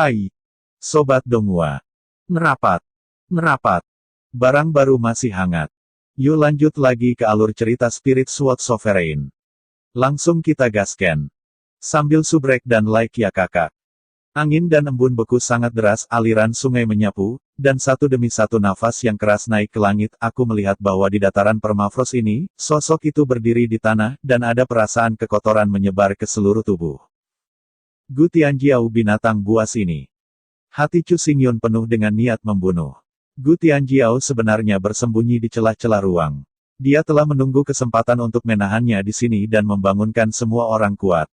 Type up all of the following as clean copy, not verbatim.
Hai, Sobat Donghua. Merapat. Merapat. Barang baru masih hangat. Yuk lanjut lagi ke alur cerita Spirit Sword Sovereign. Langsung kita gaskan. Sambil subrek dan like ya kakak. Angin dan embun beku sangat deras, aliran sungai menyapu, dan satu demi satu nafas yang keras naik ke langit. Aku melihat bahwa di dataran permafrost ini, sosok itu berdiri di tanah, dan ada perasaan kekotoran menyebar ke seluruh tubuh. Gu Tianjiao binatang buas ini. Hati Chu Xingyun penuh dengan niat membunuh. Gu Tianjiao sebenarnya bersembunyi di celah-celah ruang. Dia telah menunggu kesempatan untuk menahannya di sini dan membangunkan semua orang kuat.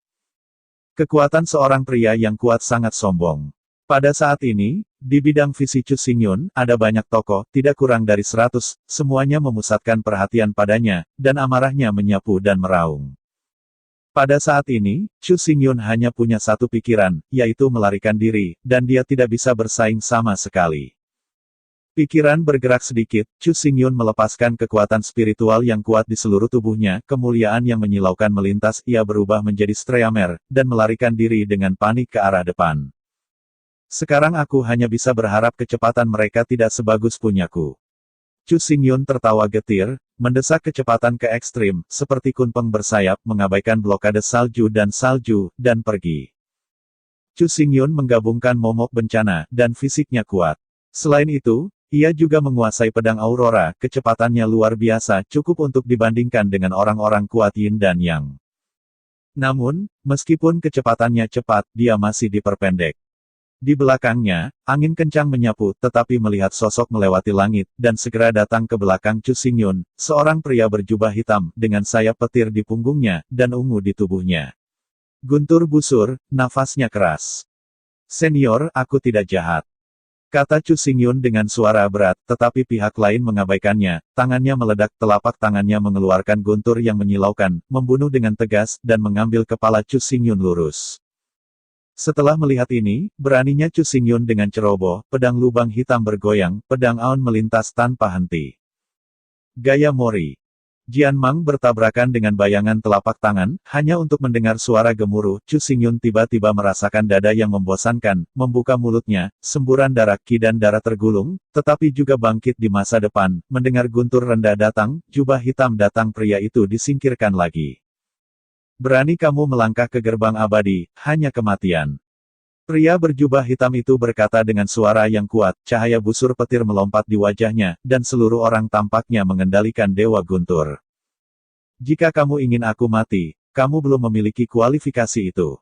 Kekuatan seorang pria yang kuat sangat sombong. Pada saat ini, di bidang visi Chu Xingyun, ada banyak tokoh, tidak kurang dari 100, semuanya memusatkan perhatian padanya, dan amarahnya menyapu dan meraung. Pada saat ini, Chu Xingyun hanya punya satu pikiran, yaitu melarikan diri, dan dia tidak bisa bersaing sama sekali. Pikiran bergerak sedikit, Chu Xingyun melepaskan kekuatan spiritual yang kuat di seluruh tubuhnya, kemuliaan yang menyilaukan melintas, ia berubah menjadi Streamer, dan melarikan diri dengan panik ke arah depan. Sekarang aku hanya bisa berharap kecepatan mereka tidak sebagus punyaku. Chu Xingyun tertawa getir, mendesak kecepatan ke ekstrim, seperti kunpeng bersayap, mengabaikan blokade salju, dan pergi. Chu Xingyun menggabungkan momok bencana, dan fisiknya kuat. Selain itu, ia juga menguasai pedang Aurora, kecepatannya luar biasa, cukup untuk dibandingkan dengan orang-orang kuat Yin dan Yang. Namun, meskipun kecepatannya cepat, dia masih diperpendek. Di belakangnya, angin kencang menyapu, tetapi melihat sosok melewati langit, dan segera datang ke belakang Chu Xingyun, seorang pria berjubah hitam, dengan sayap petir di punggungnya, dan ungu di tubuhnya. Guntur busur, nafasnya keras. Senior, aku tidak jahat. Kata Chu Xingyun dengan suara berat, tetapi pihak lain mengabaikannya, tangannya meledak, telapak tangannya mengeluarkan guntur yang menyilaukan, membunuh dengan tegas, dan mengambil kepala Chu Xingyun lurus. Setelah melihat ini, beraninya Chu Xingyun dengan ceroboh, pedang lubang hitam bergoyang, pedang aun melintas tanpa henti. Gaya Mori. Jian Mang bertabrakan dengan bayangan telapak tangan, hanya untuk mendengar suara gemuruh. Chu Xingyun tiba-tiba merasakan dada yang membosankan, membuka mulutnya, semburan darah ki dan darah tergulung, tetapi juga bangkit di masa depan. Mendengar guntur rendah datang, jubah hitam datang, pria itu disingkirkan lagi. Berani kamu melangkah ke gerbang abadi, hanya kematian. Pria berjubah hitam itu berkata dengan suara yang kuat, cahaya busur petir melompat di wajahnya, dan seluruh orang tampaknya mengendalikan Dewa Guntur. Jika kamu ingin aku mati, kamu belum memiliki kualifikasi itu.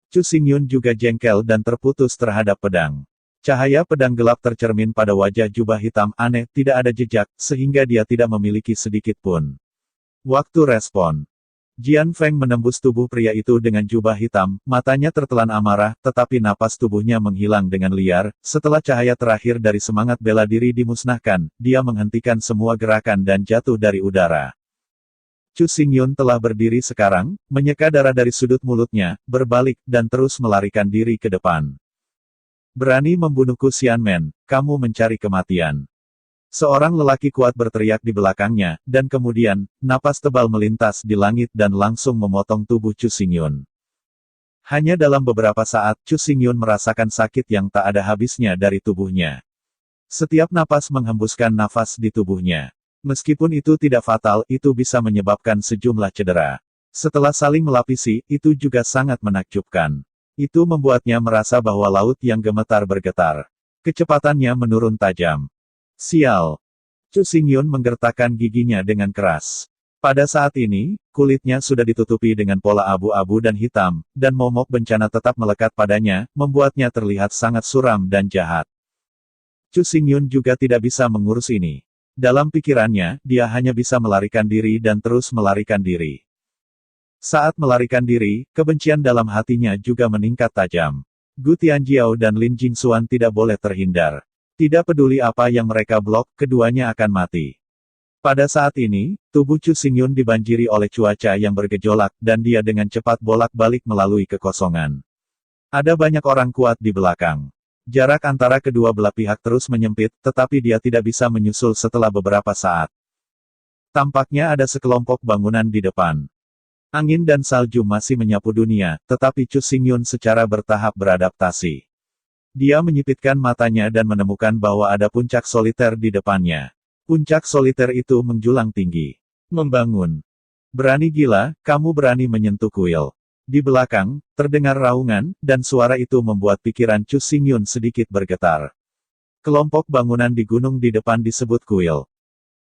Chu Xingyun juga jengkel dan terputus terhadap pedang. Cahaya pedang gelap tercermin pada wajah jubah hitam, aneh, tidak ada jejak, sehingga dia tidak memiliki sedikit pun. Waktu respon. Jian Feng menembus tubuh pria itu dengan jubah hitam, matanya tertelan amarah, tetapi napas tubuhnya menghilang dengan liar. Setelah cahaya terakhir dari semangat bela diri dimusnahkan, dia menghentikan semua gerakan dan jatuh dari udara. Chu Xingyun telah berdiri sekarang, menyeka darah dari sudut mulutnya, berbalik, dan terus melarikan diri ke depan. Berani membunuhku Xianmen, kamu mencari kematian. Seorang lelaki kuat berteriak di belakangnya, dan kemudian, napas tebal melintas di langit dan langsung memotong tubuh Chu Xingyun. Hanya dalam beberapa saat, Chu Xingyun merasakan sakit yang tak ada habisnya dari tubuhnya. Setiap napas menghembuskan nafas di tubuhnya. Meskipun itu tidak fatal, itu bisa menyebabkan sejumlah cedera. Setelah saling melapisi, itu juga sangat menakjubkan. Itu membuatnya merasa bahwa laut yang gemetar bergetar. Kecepatannya menurun tajam. Sial. Chu Xingyun menggertakkan giginya dengan keras. Pada saat ini, kulitnya sudah ditutupi dengan pola abu-abu dan hitam, dan momok bencana tetap melekat padanya, membuatnya terlihat sangat suram dan jahat. Chu Xingyun juga tidak bisa mengurus ini. Dalam pikirannya, dia hanya bisa melarikan diri dan terus melarikan diri. Saat melarikan diri, kebencian dalam hatinya juga meningkat tajam. Gu Tianjiao dan Lin Jingxuan tidak boleh terhindar. Tidak peduli apa yang mereka blok, keduanya akan mati. Pada saat ini, tubuh Chu Xingyun dibanjiri oleh cuaca yang bergejolak, dan dia dengan cepat bolak-balik melalui kekosongan. Ada banyak orang kuat di belakang. Jarak antara kedua belah pihak terus menyempit, tetapi dia tidak bisa menyusul setelah beberapa saat. Tampaknya ada sekelompok bangunan di depan. Angin dan salju masih menyapu dunia, tetapi Chu Xingyun secara bertahap beradaptasi. Dia menyipitkan matanya dan menemukan bahwa ada puncak soliter di depannya. Puncak soliter itu menjulang tinggi. Membangun. Berani gila, kamu berani menyentuh kuil. Di belakang, terdengar raungan, dan suara itu membuat pikiran Chu Xingyun sedikit bergetar. Kelompok bangunan di gunung di depan disebut kuil.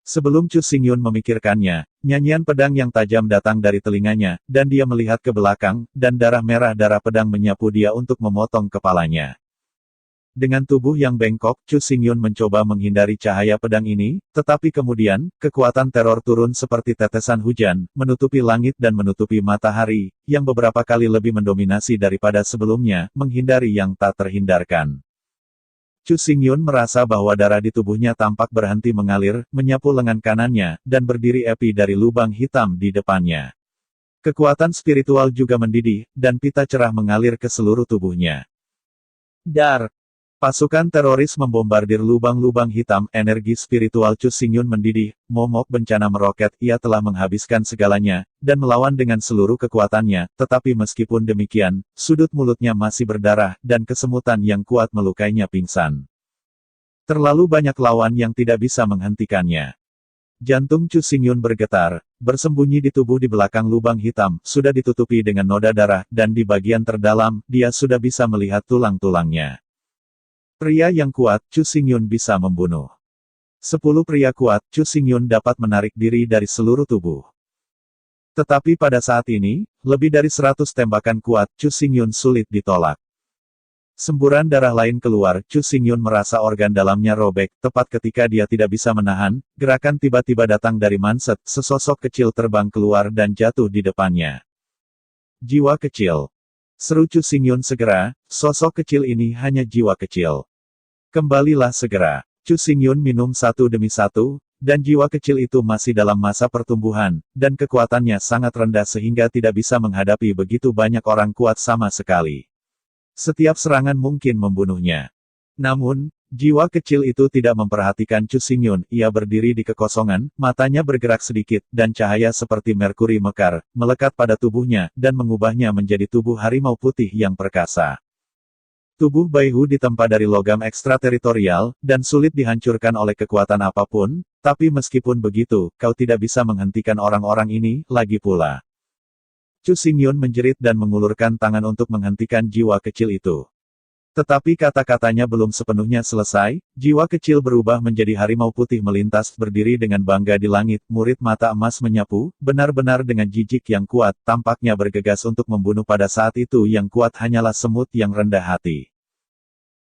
Sebelum Chu Xingyun memikirkannya, nyanyian pedang yang tajam datang dari telinganya, dan dia melihat ke belakang, dan darah merah darah pedang menyapu dia untuk memotong kepalanya. Dengan tubuh yang bengkok, Chu Xingyun mencoba menghindari cahaya pedang ini, tetapi kemudian, kekuatan teror turun seperti tetesan hujan, menutupi langit dan menutupi matahari, yang beberapa kali lebih mendominasi daripada sebelumnya, menghindari yang tak terhindarkan. Chu Xingyun merasa bahwa darah di tubuhnya tampak berhenti mengalir, menyapu lengan kanannya, dan berdiri api dari lubang hitam di depannya. Kekuatan spiritual juga mendidih, dan pita cerah mengalir ke seluruh tubuhnya. Dar! Pasukan teroris membombardir lubang-lubang hitam, energi spiritual Chu Xingyun mendidih, momok bencana meroket, ia telah menghabiskan segalanya, dan melawan dengan seluruh kekuatannya, tetapi meskipun demikian, sudut mulutnya masih berdarah, dan kesemutan yang kuat melukainya pingsan. Terlalu banyak lawan yang tidak bisa menghentikannya. Jantung Chu Xingyun bergetar, bersembunyi di tubuh di belakang lubang hitam, sudah ditutupi dengan noda darah, dan di bagian terdalam, dia sudah bisa melihat tulang-tulangnya. Pria yang kuat, Chu Xingyun bisa membunuh. 10 pria kuat, Chu Xingyun dapat menarik diri dari seluruh tubuh. Tetapi pada saat ini, lebih dari 100 tembakan kuat, Chu Xingyun sulit ditolak. Semburan darah lain keluar, Chu Xingyun merasa organ dalamnya robek, tepat ketika dia tidak bisa menahan, gerakan tiba-tiba datang dari Manset, sesosok kecil terbang keluar dan jatuh di depannya. Jiwa kecil. Seru Chu Xingyun segera, sosok kecil ini hanya jiwa kecil. Kembalilah segera. Chu Xingyun minum satu demi satu, dan jiwa kecil itu masih dalam masa pertumbuhan, dan kekuatannya sangat rendah sehingga tidak bisa menghadapi begitu banyak orang kuat sama sekali. Setiap serangan mungkin membunuhnya. Namun, jiwa kecil itu tidak memperhatikan Chu Xingyun, ia berdiri di kekosongan, matanya bergerak sedikit, dan cahaya seperti merkuri mekar, melekat pada tubuhnya, dan mengubahnya menjadi tubuh harimau putih yang perkasa. Tubuh Baihu ditempa dari logam ekstrateritorial, dan sulit dihancurkan oleh kekuatan apapun, tapi meskipun begitu, kau tidak bisa menghentikan orang-orang ini, lagi pula. Chu Xingyun menjerit dan mengulurkan tangan untuk menghentikan jiwa kecil itu. Tetapi kata-katanya belum sepenuhnya selesai, jiwa kecil berubah menjadi harimau putih melintas berdiri dengan bangga di langit, murid mata emas menyapu, benar-benar dengan jijik yang kuat, tampaknya bergegas untuk membunuh pada saat itu yang kuat hanyalah semut yang rendah hati.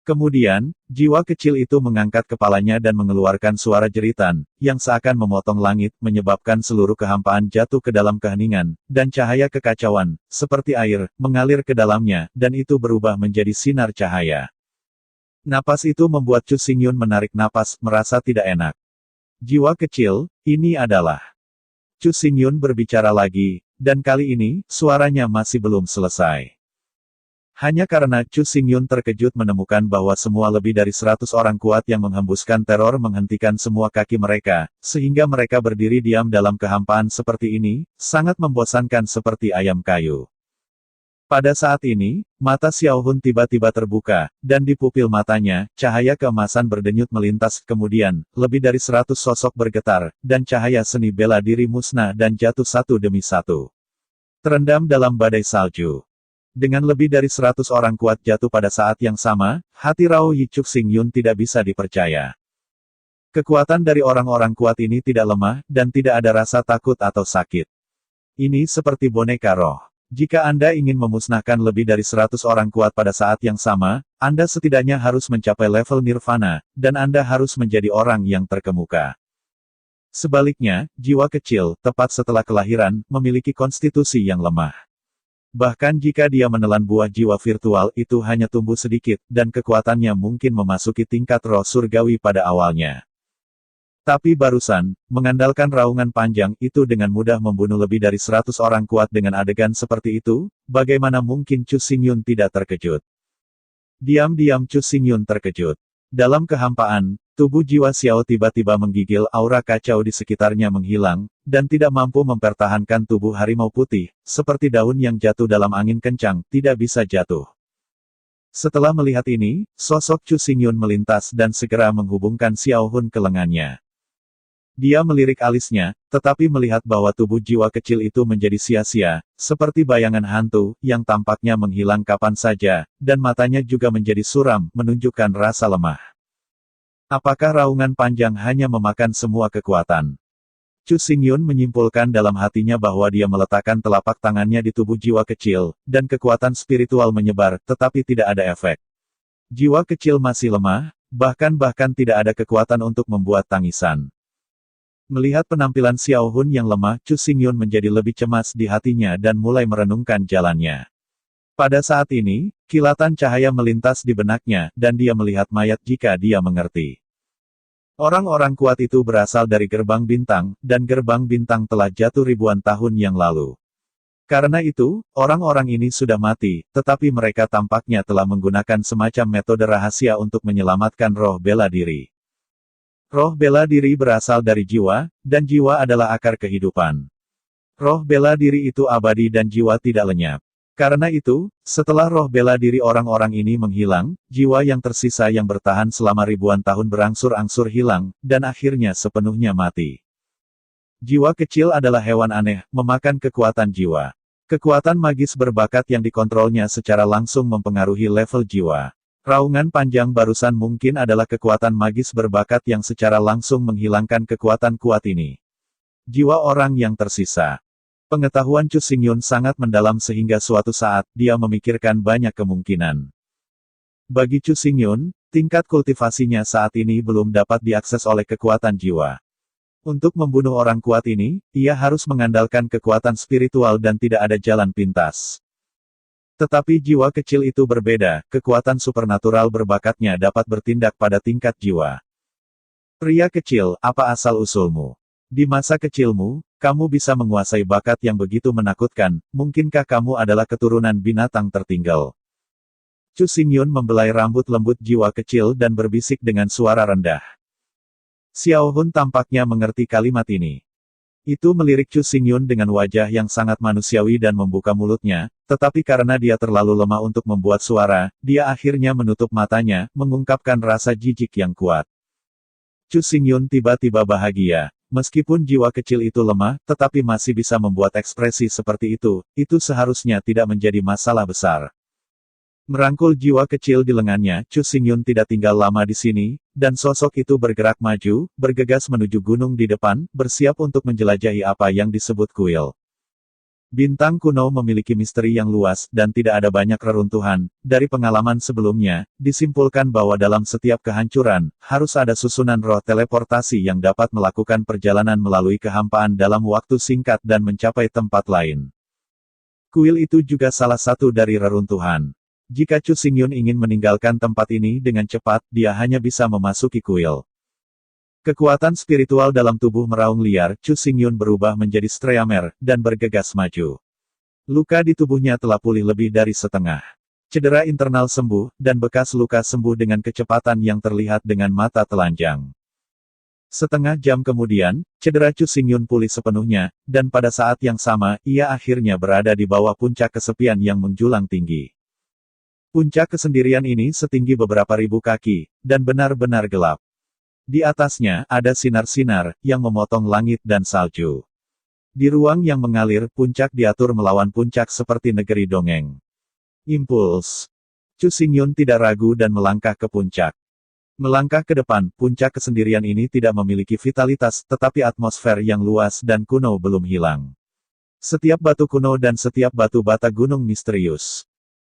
Kemudian, jiwa kecil itu mengangkat kepalanya dan mengeluarkan suara jeritan, yang seakan memotong langit, menyebabkan seluruh kehampaan jatuh ke dalam keheningan, dan cahaya kekacauan, seperti air, mengalir ke dalamnya, dan itu berubah menjadi sinar cahaya. Napas itu membuat Chu Xingyun menarik napas, merasa tidak enak. Jiwa kecil, ini adalah... Chu Xingyun berbicara lagi, dan kali ini, suaranya masih belum selesai. Hanya karena Chu Xingyun terkejut menemukan bahwa semua lebih dari 100 orang kuat yang menghembuskan teror menghentikan semua kaki mereka, sehingga mereka berdiri diam dalam kehampaan seperti ini, sangat membosankan seperti ayam kayu. Pada saat ini, mata Xiao Hun tiba-tiba terbuka, dan di pupil matanya, cahaya keemasan berdenyut melintas, kemudian, lebih dari 100 sosok bergetar, dan cahaya seni bela diri musnah dan jatuh satu demi satu. Terendam dalam badai salju. Dengan lebih dari 100 orang kuat jatuh pada saat yang sama, hati Rao Yi Chu Xingyun tidak bisa dipercaya. Kekuatan dari orang-orang kuat ini tidak lemah, dan tidak ada rasa takut atau sakit. Ini seperti boneka roh. Jika Anda ingin memusnahkan lebih dari 100 orang kuat pada saat yang sama, Anda setidaknya harus mencapai level nirvana, dan Anda harus menjadi orang yang terkemuka. Sebaliknya, jiwa kecil, tepat setelah kelahiran, memiliki konstitusi yang lemah. Bahkan jika dia menelan buah jiwa virtual itu hanya tumbuh sedikit, dan kekuatannya mungkin memasuki tingkat roh surgawi pada awalnya. Tapi barusan, mengandalkan raungan panjang itu dengan mudah membunuh lebih dari 100 orang kuat dengan adegan seperti itu, bagaimana mungkin Chu Xingyun tidak terkejut? Diam-diam Chu Xingyun terkejut. Dalam kehampaan, tubuh jiwa Xiao tiba-tiba menggigil, aura kacau di sekitarnya menghilang, dan tidak mampu mempertahankan tubuh harimau putih, seperti daun yang jatuh dalam angin kencang, tidak bisa jatuh. Setelah melihat ini, sosok Chu Xingyun melintas dan segera menghubungkan Xiao Hun ke lengannya. Dia melirik alisnya, tetapi melihat bahwa tubuh jiwa kecil itu menjadi sia-sia, seperti bayangan hantu, yang tampaknya menghilang kapan saja, dan matanya juga menjadi suram, menunjukkan rasa lemah. Apakah raungan panjang hanya memakan semua kekuatan? Chu Xingyun menyimpulkan dalam hatinya bahwa dia meletakkan telapak tangannya di tubuh jiwa kecil, dan kekuatan spiritual menyebar, tetapi tidak ada efek. Jiwa kecil masih lemah, bahkan tidak ada kekuatan untuk membuat tangisan. Melihat penampilan Xiao Hun yang lemah, Chu Xingyun menjadi lebih cemas di hatinya dan mulai merenungkan jalannya. Pada saat ini, kilatan cahaya melintas di benaknya, dan dia melihat mayat jika dia mengerti. Orang-orang kuat itu berasal dari gerbang bintang, dan gerbang bintang telah jatuh ribuan tahun yang lalu. Karena itu, orang-orang ini sudah mati, tetapi mereka tampaknya telah menggunakan semacam metode rahasia untuk menyelamatkan roh bela diri. Roh bela diri berasal dari jiwa, dan jiwa adalah akar kehidupan. Roh bela diri itu abadi dan jiwa tidak lenyap. Karena itu, setelah roh bela diri orang-orang ini menghilang, jiwa yang tersisa yang bertahan selama ribuan tahun berangsur-angsur hilang, dan akhirnya sepenuhnya mati. Jiwa kecil adalah hewan aneh, memakan kekuatan jiwa. Kekuatan magis berbakat yang dikontrolnya secara langsung mempengaruhi level jiwa. Raungan panjang barusan mungkin adalah kekuatan magis berbakat yang secara langsung menghilangkan kekuatan kuat ini. Jiwa orang yang tersisa. Pengetahuan Chu Xingyun sangat mendalam sehingga suatu saat, dia memikirkan banyak kemungkinan. Bagi Chu Xingyun, tingkat kultivasinya saat ini belum dapat diakses oleh kekuatan jiwa. Untuk membunuh orang kuat ini, ia harus mengandalkan kekuatan spiritual dan tidak ada jalan pintas. Tetapi jiwa kecil itu berbeda, kekuatan supernatural berbakatnya dapat bertindak pada tingkat jiwa. Pria kecil, apa asal-usulmu? Di masa kecilmu, kamu bisa menguasai bakat yang begitu menakutkan, mungkinkah kamu adalah keturunan binatang tertinggal? Chu Xingyun membelai rambut lembut jiwa kecil dan berbisik dengan suara rendah. Xiao Hun tampaknya mengerti kalimat ini. Itu melirik Chu Xingyun dengan wajah yang sangat manusiawi dan membuka mulutnya, tetapi karena dia terlalu lemah untuk membuat suara, dia akhirnya menutup matanya, mengungkapkan rasa jijik yang kuat. Chu Xingyun tiba-tiba bahagia. Meskipun jiwa kecil itu lemah, tetapi masih bisa membuat ekspresi seperti itu seharusnya tidak menjadi masalah besar. Merangkul jiwa kecil di lengannya, Chu Xingyun tidak tinggal lama di sini, dan sosok itu bergerak maju, bergegas menuju gunung di depan, bersiap untuk menjelajahi apa yang disebut kuil. Bintang kuno memiliki misteri yang luas, dan tidak ada banyak reruntuhan. Dari pengalaman sebelumnya, disimpulkan bahwa dalam setiap kehancuran, harus ada susunan roh teleportasi yang dapat melakukan perjalanan melalui kehampaan dalam waktu singkat dan mencapai tempat lain. Kuil itu juga salah satu dari reruntuhan. Jika Chu Xingyun ingin meninggalkan tempat ini dengan cepat, dia hanya bisa memasuki kuil. Kekuatan spiritual dalam tubuh meraung liar, Chu Xingyun berubah menjadi Streamer, dan bergegas maju. Luka di tubuhnya telah pulih lebih dari setengah. Cedera internal sembuh, dan bekas luka sembuh dengan kecepatan yang terlihat dengan mata telanjang. Setengah jam kemudian, cedera Chu Xingyun pulih sepenuhnya, dan pada saat yang sama, ia akhirnya berada di bawah puncak kesepian yang menjulang tinggi. Puncak kesendirian ini setinggi beberapa ribu kaki, dan benar-benar gelap. Di atasnya, ada sinar-sinar, yang memotong langit dan salju. Di ruang yang mengalir, puncak diatur melawan puncak seperti negeri dongeng. Impuls. Chu Xingyun tidak ragu dan melangkah ke puncak. Melangkah ke depan, puncak kesendirian ini tidak memiliki vitalitas, tetapi atmosfer yang luas dan kuno belum hilang. Setiap batu kuno dan setiap batu bata gunung misterius.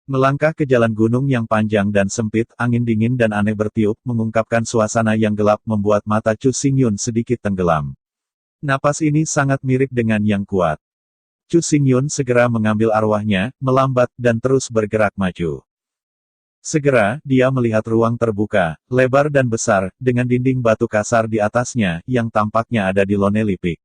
Melangkah ke jalan gunung yang panjang dan sempit, angin dingin dan aneh bertiup, mengungkapkan suasana yang gelap membuat mata Chu Xingyun sedikit tenggelam. Napas ini sangat mirip dengan yang kuat. Chu Xingyun segera mengambil arwahnya, melambat, dan terus bergerak maju. Segera, dia melihat ruang terbuka, lebar dan besar, dengan dinding batu kasar di atasnya, yang tampaknya ada di Lonely Peak.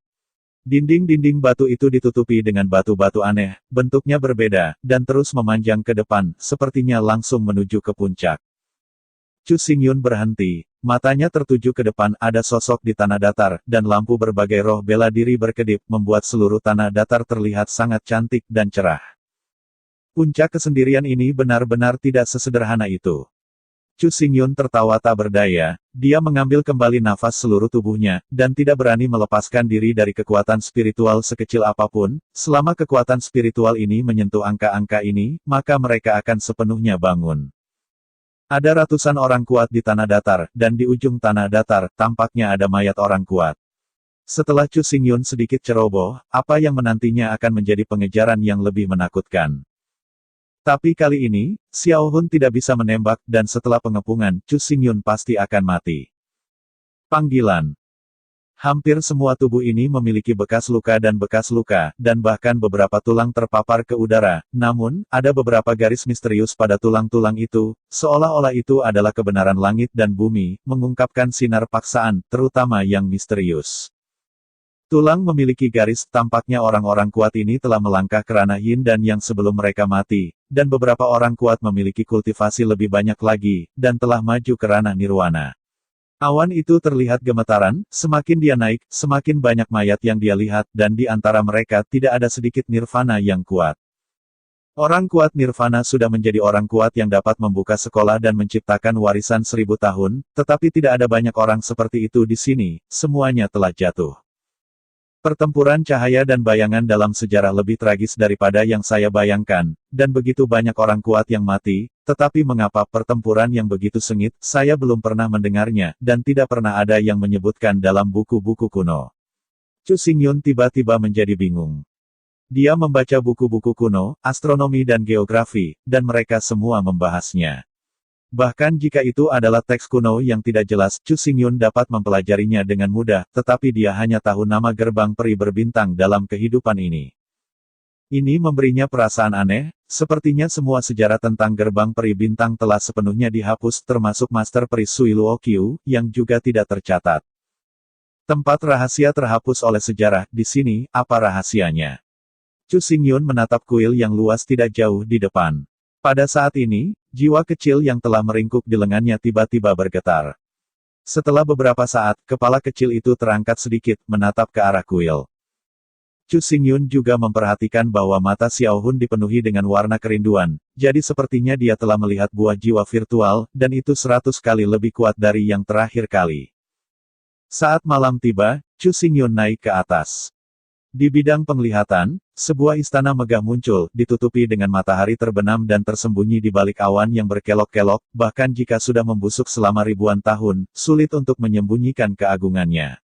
Dinding-dinding batu itu ditutupi dengan batu-batu aneh, bentuknya berbeda, dan terus memanjang ke depan, sepertinya langsung menuju ke puncak. Chu Xingyun berhenti, matanya tertuju ke depan, ada sosok di tanah datar, dan lampu berbagai roh bela diri berkedip, membuat seluruh tanah datar terlihat sangat cantik dan cerah. Puncak kesendirian ini benar-benar tidak sesederhana itu. Chu Xingyun tertawa tak berdaya, dia mengambil kembali nafas seluruh tubuhnya, dan tidak berani melepaskan diri dari kekuatan spiritual sekecil apapun. Selama kekuatan spiritual ini menyentuh angka-angka ini, maka mereka akan sepenuhnya bangun. Ada ratusan orang kuat di tanah datar, dan di ujung tanah datar, tampaknya ada mayat orang kuat. Setelah Chu Xingyun sedikit ceroboh, apa yang menantinya akan menjadi pengejaran yang lebih menakutkan. Tapi kali ini, Xiao Hun tidak bisa menembak, dan setelah pengepungan, Chu Xingyun pasti akan mati. Panggilan. Hampir semua tubuh ini memiliki bekas luka, dan bahkan beberapa tulang terpapar ke udara. Namun, ada beberapa garis misterius pada tulang-tulang itu, seolah-olah itu adalah kebenaran langit dan bumi, mengungkapkan sinar paksaan, terutama yang misterius. Tulang memiliki garis, tampaknya orang-orang kuat ini telah melangkah ke ranah yin dan yang sebelum mereka mati, dan beberapa orang kuat memiliki kultivasi lebih banyak lagi, dan telah maju ke ranah nirwana. Awan itu terlihat gemetaran, semakin dia naik, semakin banyak mayat yang dia lihat, dan di antara mereka tidak ada sedikit nirvana yang kuat. Orang kuat nirvana sudah menjadi orang kuat yang dapat membuka sekolah dan menciptakan warisan 1000 tahun, tetapi tidak ada banyak orang seperti itu di sini, semuanya telah jatuh. Pertempuran cahaya dan bayangan dalam sejarah lebih tragis daripada yang saya bayangkan, dan begitu banyak orang kuat yang mati, tetapi mengapa pertempuran yang begitu sengit, saya belum pernah mendengarnya, dan tidak pernah ada yang menyebutkan dalam buku-buku kuno. Chu Xingyun tiba-tiba menjadi bingung. Dia membaca buku-buku kuno, astronomi dan geografi, dan mereka semua membahasnya. Bahkan jika itu adalah teks kuno yang tidak jelas, Chu Xingyun dapat mempelajarinya dengan mudah, tetapi dia hanya tahu nama gerbang peri berbintang dalam kehidupan ini. Ini memberinya perasaan aneh, sepertinya semua sejarah tentang gerbang peri bintang telah sepenuhnya dihapus termasuk Master Peri Sui Luoqiu, yang juga tidak tercatat. Tempat rahasia terhapus oleh sejarah, di sini, apa rahasianya? Chu Xingyun menatap kuil yang luas tidak jauh di depan. Pada saat ini, jiwa kecil yang telah meringkuk di lengannya tiba-tiba bergetar. Setelah beberapa saat, kepala kecil itu terangkat sedikit, menatap ke arah kuil. Chu Xingyun juga memperhatikan bahwa mata Xiao Hun dipenuhi dengan warna kerinduan, jadi sepertinya dia telah melihat buah jiwa virtual, dan itu 100 kali lebih kuat dari yang terakhir kali. Saat malam tiba, Chu Xingyun naik ke atas. Di bidang penglihatan, sebuah istana megah muncul, ditutupi dengan matahari terbenam dan tersembunyi di balik awan yang berkelok-kelok, bahkan jika sudah membusuk selama ribuan tahun, sulit untuk menyembunyikan keagungannya.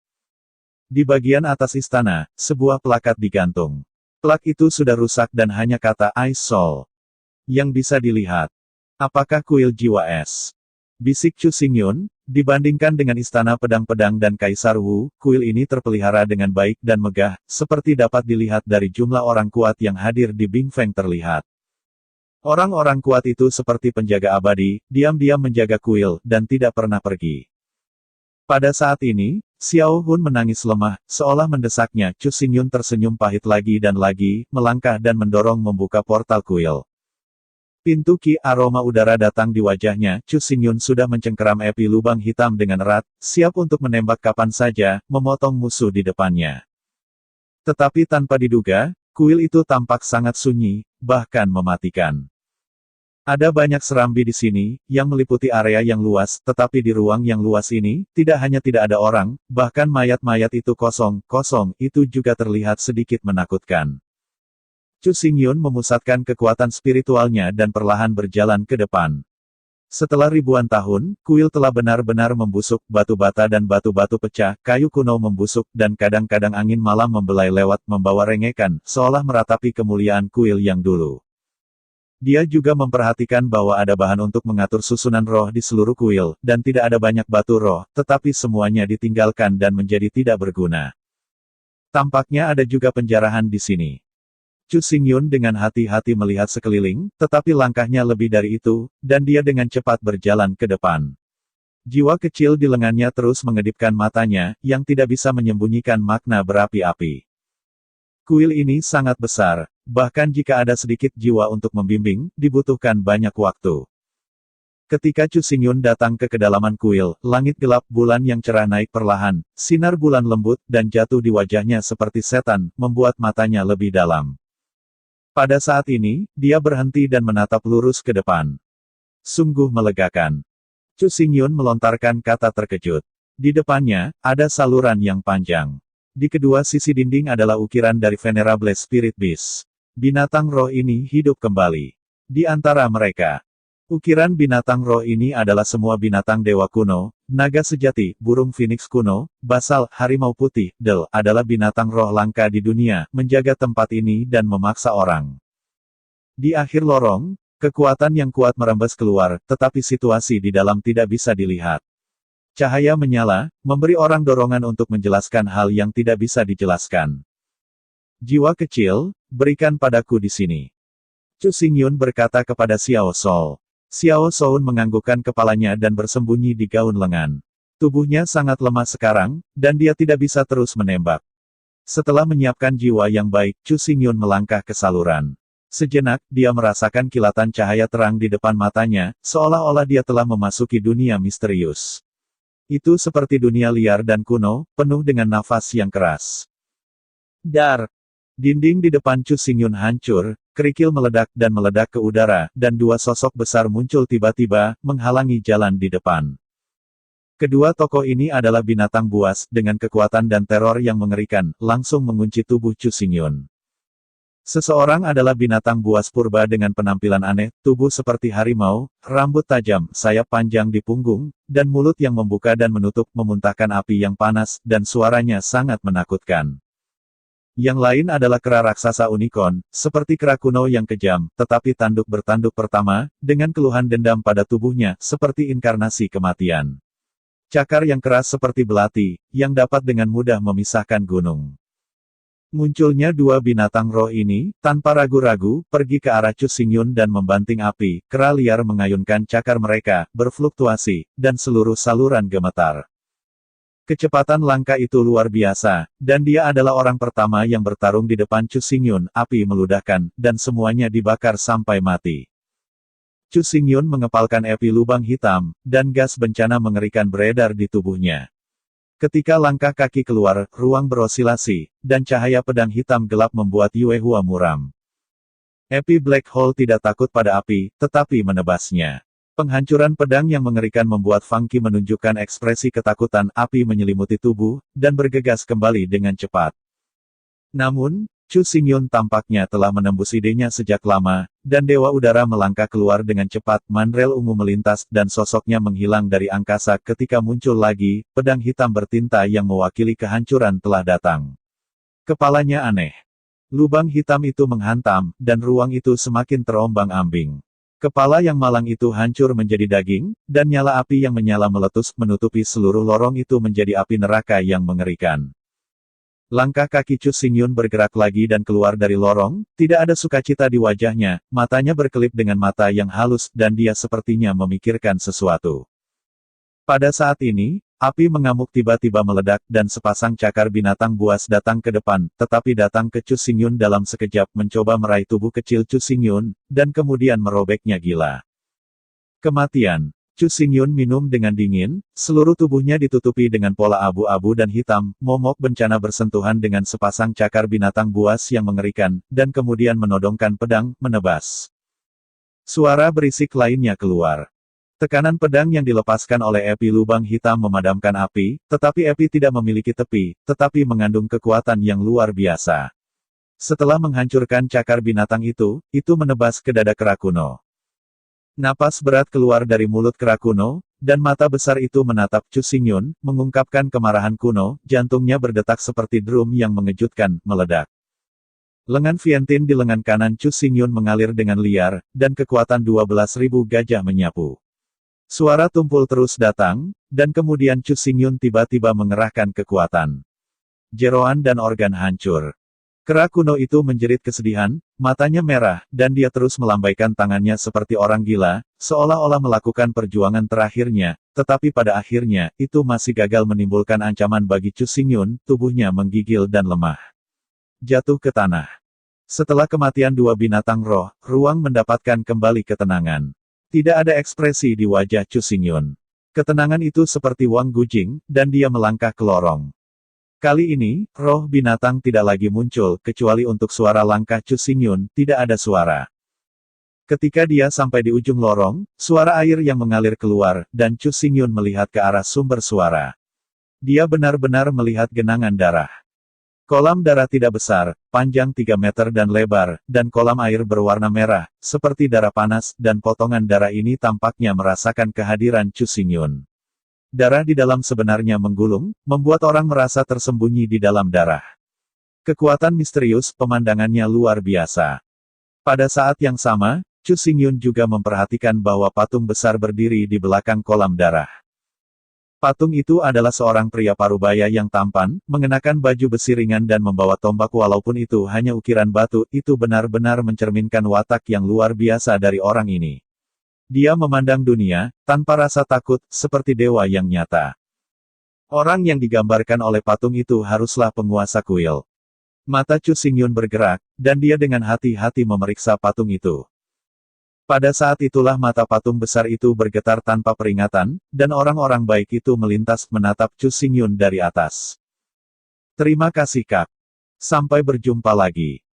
Di bagian atas istana, sebuah plakat digantung. Plak itu sudah rusak dan hanya kata Ice Soul yang bisa dilihat. Apakah kuil jiwa es? Bisik Chu Xingyun. Dibandingkan dengan istana pedang-pedang dan Kaisar Wu, kuil ini terpelihara dengan baik dan megah, seperti dapat dilihat dari jumlah orang kuat yang hadir di Bingfeng terlihat. Orang-orang kuat itu seperti penjaga abadi, diam-diam menjaga kuil, dan tidak pernah pergi. Pada saat ini, Xiao Hun menangis lemah, seolah mendesaknya. Chu Xingyun tersenyum pahit lagi dan lagi, melangkah dan mendorong membuka portal kuil. Pintu ki aroma udara datang di wajahnya, Chu Xingyun sudah mencengkeram api lubang hitam dengan erat, siap untuk menembak kapan saja, memotong musuh di depannya. Tetapi tanpa diduga, kuil itu tampak sangat sunyi, bahkan mematikan. Ada banyak serambi di sini, yang meliputi area yang luas, tetapi di ruang yang luas ini, tidak hanya tidak ada orang, bahkan mayat-mayat itu kosong, itu juga terlihat sedikit menakutkan. Chu Xingyun memusatkan kekuatan spiritualnya dan perlahan berjalan ke depan. Setelah ribuan tahun, kuil telah benar-benar membusuk, batu bata dan batu-batu pecah, kayu kuno membusuk, dan kadang-kadang angin malam membelai lewat, membawa rengekan, seolah meratapi kemuliaan kuil yang dulu. Dia juga memperhatikan bahwa ada bahan untuk mengatur susunan roh di seluruh kuil, dan tidak ada banyak batu roh, tetapi semuanya ditinggalkan dan menjadi tidak berguna. Tampaknya ada juga penjarahan di sini. Chu Xingyun dengan hati-hati melihat sekeliling, tetapi langkahnya lebih dari itu, dan dia dengan cepat berjalan ke depan. Jiwa kecil di lengannya terus mengedipkan matanya, yang tidak bisa menyembunyikan makna berapi-api. Kuil ini sangat besar, bahkan jika ada sedikit jiwa untuk membimbing, dibutuhkan banyak waktu. Ketika Chu Xingyun datang ke kedalaman kuil, langit gelap, bulan yang cerah naik perlahan, sinar bulan lembut, dan jatuh di wajahnya seperti setan, membuat matanya lebih dalam. Pada saat ini, dia berhenti dan menatap lurus ke depan. Sungguh melegakan. Chu Xingyun melontarkan kata terkejut. Di depannya, ada saluran yang panjang. Di kedua sisi dinding adalah ukiran dari Venerable Spirit Beast. Binatang roh ini hidup kembali. Di antara mereka, ukiran binatang roh ini adalah semua binatang dewa kuno, naga sejati, burung phoenix kuno, basal, harimau putih, del, adalah binatang roh langka di dunia, menjaga tempat ini dan memaksa orang. Di akhir lorong, kekuatan yang kuat merembes keluar, tetapi situasi di dalam tidak bisa dilihat. Cahaya menyala, memberi orang dorongan untuk menjelaskan hal yang tidak bisa dijelaskan. Jiwa kecil, berikan padaku di sini. Chu Xingyun berkata kepada Xiao Soul. Xiao Soul menganggukkan kepalanya dan bersembunyi di gaun lengan. Tubuhnya sangat lemah sekarang, dan dia tidak bisa terus menembak. Setelah menyiapkan jiwa yang baik, Chu Xingyun melangkah ke saluran. Sejenak, dia merasakan kilatan cahaya terang di depan matanya, seolah-olah dia telah memasuki dunia misterius. Itu seperti dunia liar dan kuno, penuh dengan nafas yang keras. Dar! Dinding di depan Chu Xingyun hancur, kerikil meledak dan meledak ke udara, dan dua sosok besar muncul tiba-tiba, menghalangi jalan di depan. Kedua tokoh ini adalah binatang buas, dengan kekuatan dan teror yang mengerikan, langsung mengunci tubuh Chu Xingyun. Seseorang adalah binatang buas purba dengan penampilan aneh, tubuh seperti harimau, rambut tajam, sayap panjang di punggung, dan mulut yang membuka dan menutup, memuntahkan api yang panas, dan suaranya sangat menakutkan. Yang lain adalah kera raksasa unicorn, seperti kera kuno yang kejam, tetapi tanduk bertanduk pertama, dengan keluhan dendam pada tubuhnya, seperti inkarnasi kematian. Cakar yang keras seperti belati, yang dapat dengan mudah memisahkan gunung. Munculnya dua binatang roh ini, tanpa ragu-ragu, pergi ke arah Chu Xingyun dan membanting api, kera liar mengayunkan cakar mereka, berfluktuasi, dan seluruh saluran gemetar. Kecepatan langka itu luar biasa, dan dia adalah orang pertama yang bertarung di depan Chu Xingyun, api meludahkan, dan semuanya dibakar sampai mati. Chu Xingyun mengepalkan api lubang hitam, dan gas bencana mengerikan beredar di tubuhnya. Ketika langkah kaki keluar, ruang berosilasi, dan cahaya pedang hitam gelap membuat Yue Hua muram. Api Black Hole tidak takut pada api, tetapi menebasnya. Penghancuran pedang yang mengerikan membuat Fang Qi menunjukkan ekspresi ketakutan, api menyelimuti tubuh, dan bergegas kembali dengan cepat. Namun, Chu Xingyun tampaknya telah menembus idenya sejak lama, dan Dewa Udara melangkah keluar dengan cepat, mandrel ungu melintas, dan sosoknya menghilang dari angkasa ketika muncul lagi, pedang hitam bertinta yang mewakili kehancuran telah datang. Kepalanya aneh. Lubang hitam itu menghantam, dan ruang itu semakin terombang-ambing. Kepala yang malang itu hancur menjadi daging, dan nyala api yang menyala meletus menutupi seluruh lorong itu menjadi api neraka yang mengerikan. Langkah kaki Chu Xingyun bergerak lagi dan keluar dari lorong, tidak ada sukacita di wajahnya, matanya berkelip dengan mata yang halus, dan dia sepertinya memikirkan sesuatu. Pada saat ini, api mengamuk tiba-tiba meledak, dan sepasang cakar binatang buas datang ke depan, tetapi datang ke Chu Xingyun dalam sekejap mencoba meraih tubuh kecil Chu Xingyun, dan kemudian merobeknya gila. Kematian. Chu Xingyun minum dengan dingin, seluruh tubuhnya ditutupi dengan pola abu-abu dan hitam, momok bencana bersentuhan dengan sepasang cakar binatang buas yang mengerikan, dan kemudian menodongkan pedang, menebas. Suara berisik lainnya keluar. Tekanan pedang yang dilepaskan oleh api lubang hitam memadamkan api, tetapi api tidak memiliki tepi, tetapi mengandung kekuatan yang luar biasa. Setelah menghancurkan cakar binatang itu menebas ke dada kera kuno. Napas berat keluar dari mulut kera kuno, dan mata besar itu menatap Chu Xingyun, mengungkapkan kemarahan kuno, jantungnya berdetak seperti drum yang mengejutkan, meledak. Lengan Vientin di lengan kanan Chu Xingyun mengalir dengan liar, dan kekuatan 12.000 gajah menyapu. Suara tumpul terus datang, dan kemudian Chu Xingyun tiba-tiba mengerahkan kekuatan. Jeroan dan organ hancur. Kera kuno itu menjerit kesedihan, matanya merah, dan dia terus melambaikan tangannya seperti orang gila, seolah-olah melakukan perjuangan terakhirnya, tetapi pada akhirnya, itu masih gagal menimbulkan ancaman bagi Chu Xingyun, tubuhnya menggigil dan lemah. Jatuh ke tanah. Setelah kematian dua binatang roh, ruang mendapatkan kembali ketenangan. Tidak ada ekspresi di wajah Chu Xingyun. Ketenangan itu seperti Wang Gujing, dan dia melangkah ke lorong. Kali ini, roh binatang tidak lagi muncul, kecuali untuk suara langkah Chu Xingyun, tidak ada suara. Ketika dia sampai di ujung lorong, suara air yang mengalir keluar, dan Chu Xingyun melihat ke arah sumber suara. Dia benar-benar melihat genangan darah. Kolam darah tidak besar, panjang 3 meter dan lebar, dan kolam air berwarna merah, seperti darah panas, dan potongan darah ini tampaknya merasakan kehadiran Chu Xingyun. Darah di dalam sebenarnya menggulung, membuat orang merasa tersembunyi di dalam darah. Kekuatan misterius, pemandangannya luar biasa. Pada saat yang sama, Chu Xingyun juga memperhatikan bahwa patung besar berdiri di belakang kolam darah. Patung itu adalah seorang pria parubaya yang tampan, mengenakan baju besi ringan dan membawa tombak walaupun itu hanya ukiran batu, itu benar-benar mencerminkan watak yang luar biasa dari orang ini. Dia memandang dunia, tanpa rasa takut, seperti dewa yang nyata. Orang yang digambarkan oleh patung itu haruslah penguasa kuil. Mata Chu Xingyun bergerak, dan dia dengan hati-hati memeriksa patung itu. Pada saat itulah mata patung besar itu bergetar tanpa peringatan, dan orang-orang baik itu melintas menatap Chu Xingyun dari atas. Terima kasih Kak. Sampai berjumpa lagi.